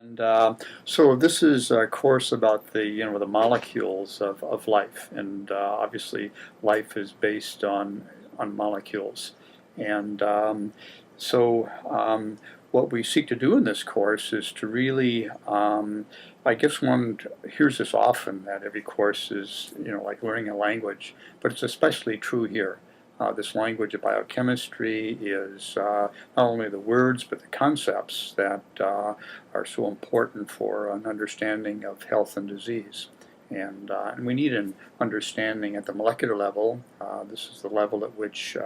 And so this is a course about the molecules of life, and obviously life is based on molecules. And what we seek to do in this course is to really, I guess one hears this often, that every course is like learning a language, but it's especially true here. This language of biochemistry is not only the words but the concepts that are so important for an understanding of health and disease. And we need an understanding at the molecular level. This is the level at which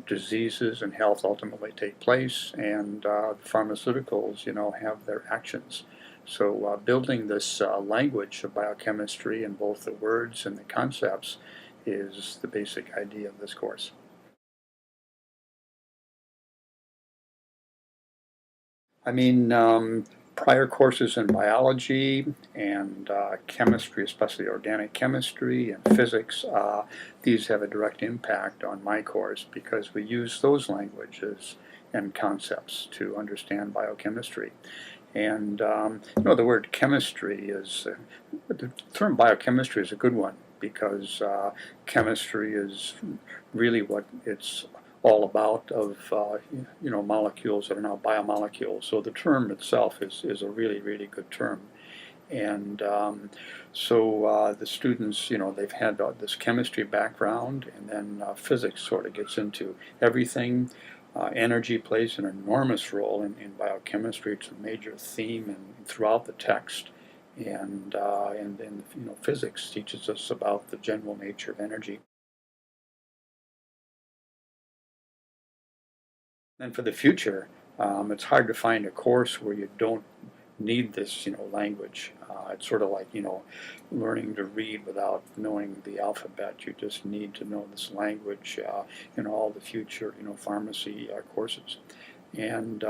diseases and health ultimately take place, and pharmaceuticals, have their actions. So building this language of biochemistry in both the words and the concepts is the basic idea of this course. I mean, prior courses in biology and chemistry, especially organic chemistry and physics, these have a direct impact on my course because we use those languages and concepts to understand biochemistry. And the word chemistry the term biochemistry is a good one because chemistry is really what it's all about of molecules that are now biomolecules. So the term itself is a really good term. And the students, they've had this chemistry background, and then physics sort of gets into everything. Energy plays an enormous role in biochemistry. It's a major theme throughout the text. And physics teaches us about the general nature of energy. And for the future, it's hard to find a course where you don't need this, language. It's sort of like, learning to read without knowing the alphabet. You just need to know this language in all the future, pharmacy courses. And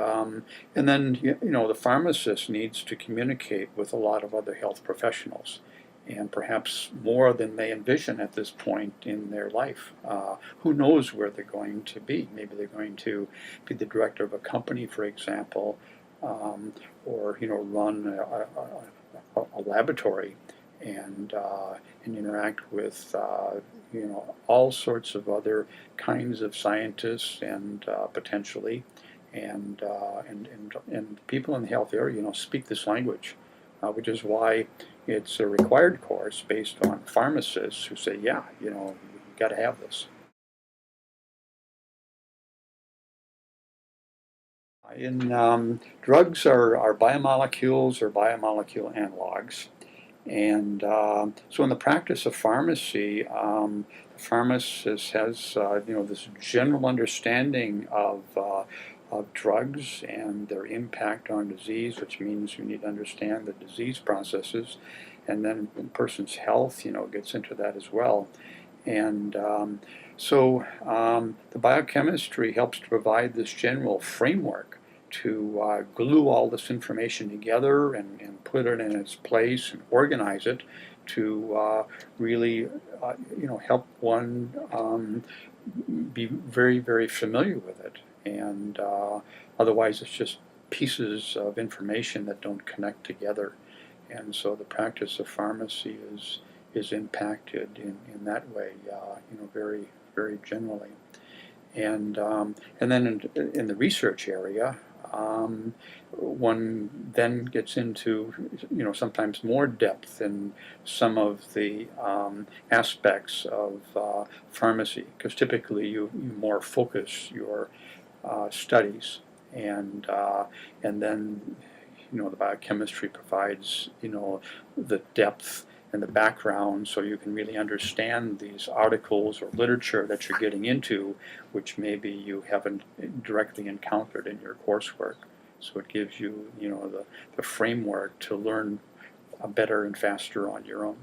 then, the pharmacist needs to communicate with a lot of other health professionals, and perhaps more than they envision at this point in their life. Who knows where they're going to be? Maybe they're going to be the director of a company, for example, or run a laboratory and interact with all sorts of other kinds of scientists and potentially and people in the health area speak this language, which is why it's a required course based on pharmacists who say, yeah, you got to have this. In drugs are biomolecules or biomolecule analogs. And so in the practice of pharmacy, the pharmacist has this general understanding of drugs and their impact on disease, which means you need to understand the disease processes. And then a person's health, gets into that as well. And the biochemistry helps to provide this general framework to glue all this information together and put it in its place and organize it to really, help one be very familiar with it. And otherwise, it's just pieces of information that don't connect together. And so the practice of pharmacy is impacted in that way, very generally. And then in the research area, one then gets into sometimes more depth in some of the aspects of pharmacy, because typically you more focus your studies, and then the biochemistry provides the depth and the background, so you can really understand these articles or literature that you're getting into, which maybe you haven't directly encountered in your coursework. So it gives you the framework to learn better and faster on your own.